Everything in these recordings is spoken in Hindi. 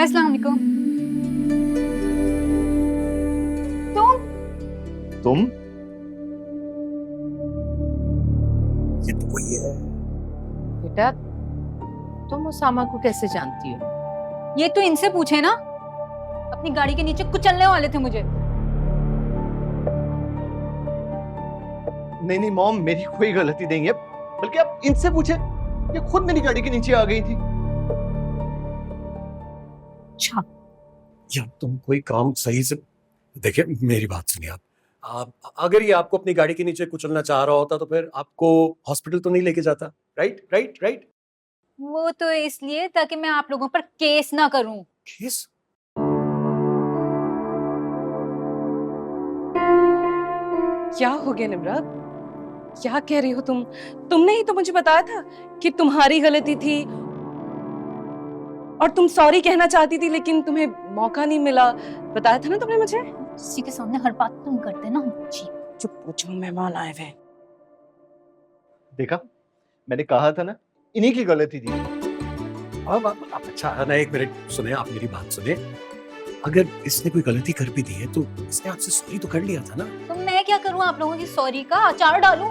अस्सलाम वालेकुम। तुम ये तो वही है। बेटा, तुम उसामा को कैसे जानती हो? ये तो इनसे पूछे ना, अपनी गाड़ी के नीचे कुचलने वाले थे मुझे। नहीं नहीं मॉम, मेरी कोई गलती नहीं है, बल्कि आप इनसे पूछे, ये खुद मेरी गाड़ी के नीचे आ गई थी। अच्छा, यार तुम कोई काम सही से देखिए, मेरी बात सुनिए आप अगर ये आपको अपनी गाड़ी के नीचे कुचलना चाह रहा होता तो फिर आपको हॉस्पिटल तो नहीं लेके जाता। Right right right. वो तो इसलिए ताकि मैं आप लोगों पर केस ना करूं। केस? क्या हो गया निम्रत? क्या कह रही हो तुम? तुमने ही तो मुझे बताया था कि तुम्हारी गलती थी और तुम सॉरी कहना चाहती थी, लेकिन तुम्हें मौका नहीं मिला। बताया था ना तुमने मुझे। किसी के सामने हर बात तुम करते ना। जी। चुप हो जाओ, मेहमान आए हुए। देखा, मैंने कहा था ना, इन्हीं की गलती थी। अब आप अच्छा ना, एक मिनट सुने, आप मेरी बात सुने। अगर इसने कोई गलती कर भी दी है तो इसने आपसे सॉरी तो कर लिया था ना। तो मैं क्या करूं आप लोगों की सॉरी का अचार डालूं?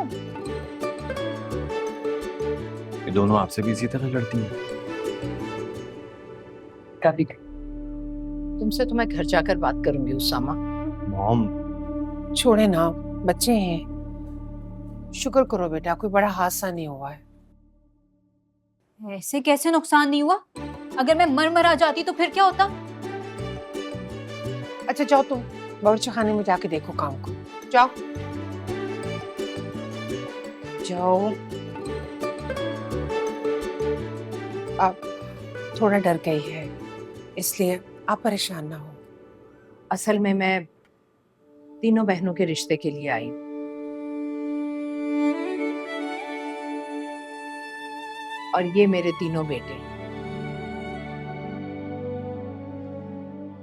ये दोनों आपसे भी इसी तरह लड़ती हैं। कभी तुमसे तो मैं घर जाकर बात करूंगी उसामा। मॉम, छोड़े ना, बच्चे हैं। शुक्र करो बेटा, कोई बड़ा हादसा नहीं हुआ है। ऐसे कैसे नुकसान नहीं हुआ? अगर मैं मर जाती तो फिर क्या होता? अच्छा जाओ, तुम बावर्ची खाने में जाके देखो काम को। जाओ जाओ। अब थोड़ा डर गई है, इसलिए आप परेशान ना हो। असल में मैं तीनों बहनों के रिश्ते के लिए आई। और ये मेरे तीनों बेटे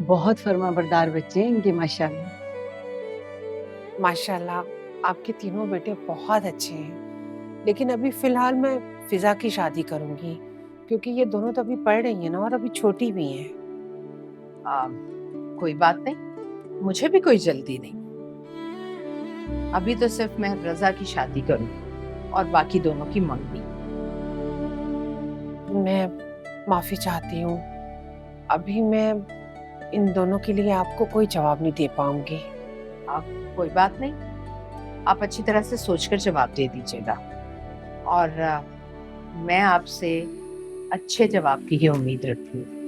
बहुत फर्माबरदार बच्चे हैं इनके, माशाल्लाह। माशाल्लाह, आपके तीनों बेटे बहुत अच्छे हैं। लेकिन अभी फिलहाल मैं फिजा की शादी करूंगी, क्योंकि ये दोनों तो अभी पढ़ रही हैं ना, और अभी छोटी भी हैं। कोई बात नहीं, मुझे भी कोई जल्दी नहीं। अभी तो सिर्फ मैं रजा की शादी करूं और बाकी दोनों की मंगनी। मैं माफी चाहती हूँ, अभी मैं इन दोनों के लिए आपको कोई जवाब नहीं दे पाऊंगी। कोई बात नहीं, आप अच्छी तरह से सोचकर जवाब दे दीजिएगा। और मैं आपसे अच्छे जवाब की ही उम्मीद रखती हूँ।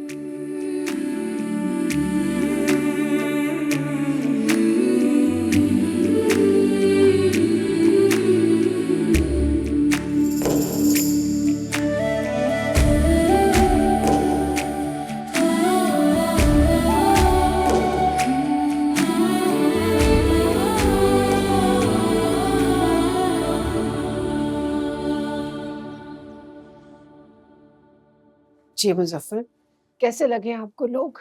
जी मुजफ्फर, कैसे लगे आपको लोग?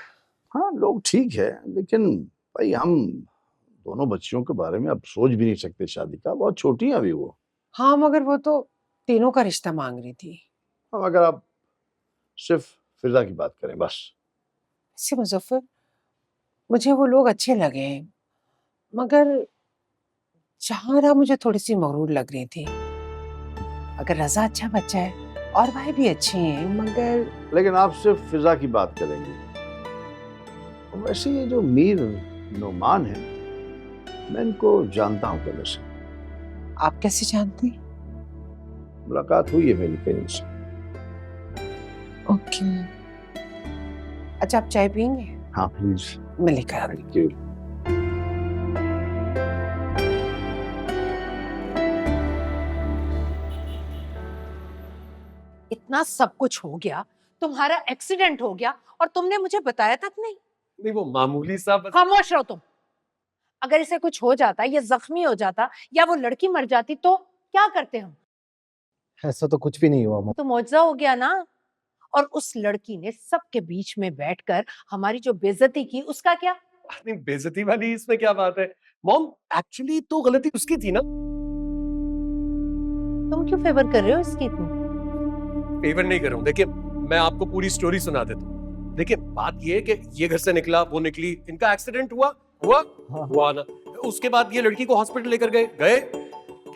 हाँ, लोग ठीक है, लेकिन भाई हम दोनों बच्चियों के बारे में अब सोच भी नहीं सकते शादी का, बहुत छोटी हैं अभी वो। हाँ, मगर वो तो तीनों का रिश्ता मांग रही थी। अब अगर आप सिर्फ फिजा की बात करें बस। इससे मुजफ्फर, मुझे वो लोग अच्छे लगे हैं, मगर जहारा मुझे थोड़ी सी मगरूर लग रही थी। अगर रजा अच्छा बच्चा है और भाई भी अच्छे हैं, मगर लेकिन आप सिर्फ फिजा की बात करेंगे। और वैसे ये जो मीर नोमान है, मैं इनको जानता हूँ पहले से। आप कैसे जानते हैं? मुलाकात हुई है मेरी कहीं इनसे। ओके। अच्छा, आप चाय पियेंगे? हाँ प्लीज। मैं लेकर आ रही हूँ। Thank you. इतना सब कुछ हो गया, तुम्हारा एक्सीडेंट हो गया और तुमने मुझे बताया तक नहीं। नहीं, वो मामूली सा बस। खामोश रहो तुम। अगर इसे कुछ हो जाता, ये जख्मी हो जाता या वो लड़की मर जाती तो क्या करते हम? ऐसा तो कुछ भी नहीं हुआ मॉम। तो मौजज़ा हो गया ना। और उस लड़की ने सबके बीच में बैठकर हमारी जो बेइज्जती की, उसका क्या? नहीं, बेइज्जती वाली इसमें क्या बात है मॉम? एक्चुअली तो गलती उसकी थी ना। तुम क्यों फेवर कर रहे हो इसकी इतनी? फेवर नहीं कर रहा हूं, देखिए मैं आपको पूरी स्टोरी सुना देता हूं। देखिए बात ये है कि ये घर से निकला, वो निकली, इनका एक्सीडेंट हुआ ना। उसके बाद ये लड़की को हॉस्पिटल लेकर गए,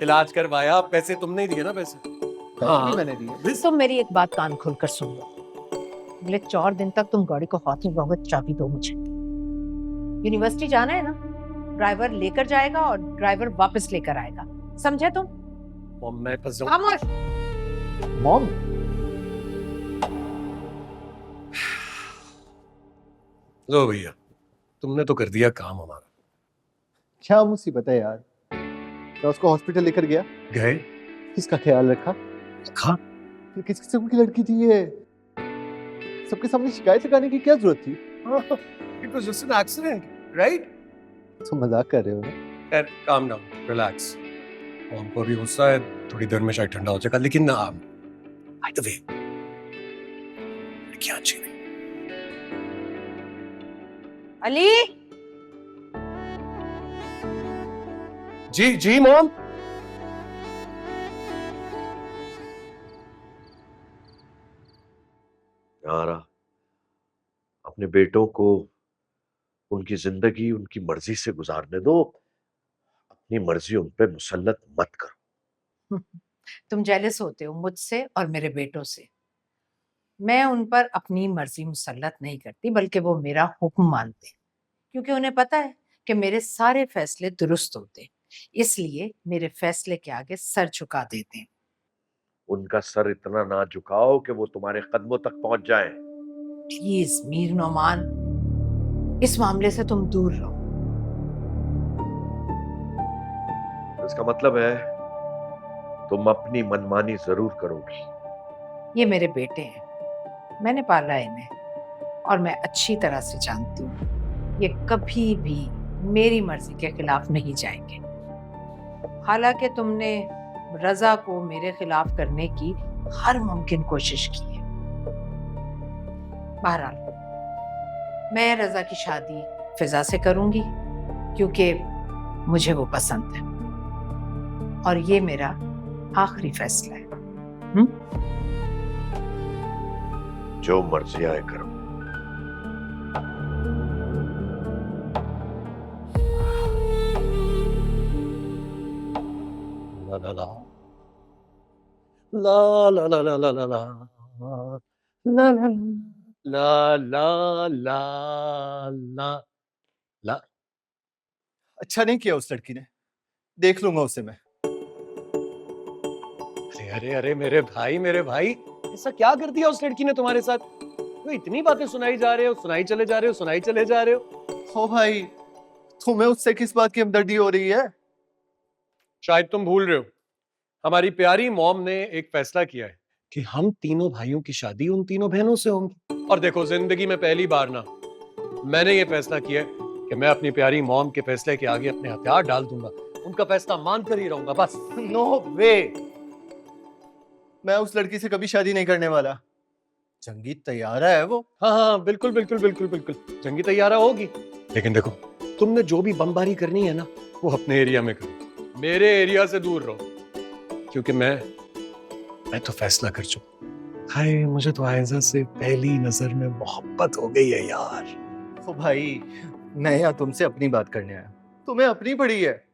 इलाज करवाया, पैसे तुमने ही दिए ना पैसे। भी मैंने दिए। तुम मेरी एक बात कान खोलकर सुन लो। अगले 4 दिन तक तुम गाड़ी को हाथ में रखोगे, चाबी दो मुझे। यूनिवर्सिटी जाना है ना, ड्राइवर लेकर जाएगा और ड्राइवर वापस लेकर आएगा, समझे तुम? मॉम मैं फंस जाऊं। खामोश। मॉम, लो भैया, तुमने तो कर दिया काम हमारा। क्या मुसीबत है यार। मैं उसको हॉस्पिटल लेकर गया, गए, किसका ख्याल रखा? खा, फिर किस किस्म की लड़की थी ये? सबके सामने शिकायत लगाने की क्या जरूरत थी? It was just an accident, right? तुम मजाक कर रहे हो ना? खैर, काम डाउन, रिलैक्स। मॉम को अभी गुस्सा है, थोड़ी देर में शायद ठंडा हो जाएगा, लेकिन बाय द वे, क्या अच्छी नहीं। अली, जी जी मॉम। यार, अपने बेटों को उनकी जिंदगी उनकी मर्जी से गुजारने दो, अपनी मर्जी उन पे मुसल्लत मत करो। तुम जेलस होते हो मुझसे और मेरे बेटों से। मैं उन पर अपनी मर्जी मुसल्लत नहीं करती, बल्कि वो मेरा हुक्म मानते, क्योंकि उन्हें पता है कि मेरे सारे फैसले दुरुस्त होते हैं, इसलिए मेरे फैसले के आगे सर झुका देते हैं। उनका सर इतना ना झुकाओ कि वो तुम्हारे कदमों तक पहुंच जाएं। प्लीज मीर नोमान, इस मामले से तुम दूर रहो। इसका मतलब है तुम अपनी मनमानी जरूर करोगी। ये मेरे बेटे हैं, मैंने पाला है इन्हें, और मैं अच्छी तरह से जानती हूँ ये कभी भी मेरी मर्जी के खिलाफ नहीं जाएंगे। हालांकि तुमने रजा को मेरे खिलाफ करने की हर मुमकिन कोशिश की है। बहरहाल, मैं रजा की शादी फिजा से करूंगी, क्योंकि मुझे वो पसंद है, और ये मेरा आखिरी फैसला है। जो मर्जी आए करो। ला ला ला ला ला ला ला ला ला ला ला ला ला ला ला। अच्छा नहीं किया उस लड़की ने, देख लूंगा उसे मैं। अरे अरे अरे मेरे भाई, ऐसा क्या कर दिया उस लड़की ने तुम्हारे साथ? तो इतनी बातें सुनाई जा रहे हो, सुनाई चले जा रहे हो। हो भाई, तुम्हें उससे किस बात की हमदर्दी हो रही है? शायद तुम भूल रहे हो, हमारी प्यारी मॉम ने एक फैसला किया है कि हम तीनों भाइयों की शादी उन तीनों बहनों से होंगी। और देखो, जिंदगी में पहली बार ना मैंने ये फैसला किया है कि मैं अपनी प्यारी मॉम के फैसले के आगे अपने हथियार डाल दूंगा, उनका फैसला मानकर ही रहूंगा बस। नो वे, मैं उस लड़की से कभी शादी नहीं करने वाला। जंगी तैयारा है वो। हाँ, बिल्कुल, जंगी तैयारा होगी। लेकिन देखो, तुमने जो भी बमबारी करनी है ना, वो अपने एरिया में करो, मेरे एरिया से दूर रहो, क्योंकि मैं तो फैसला कर चुका। हाय, मुझे तो आयजा से पहली नजर में मोहब्बत हो गई है यार। ओ भाई, मैं यहाँ तुमसे अपनी बात करने आया, तुम्हें अपनी पड़ी है।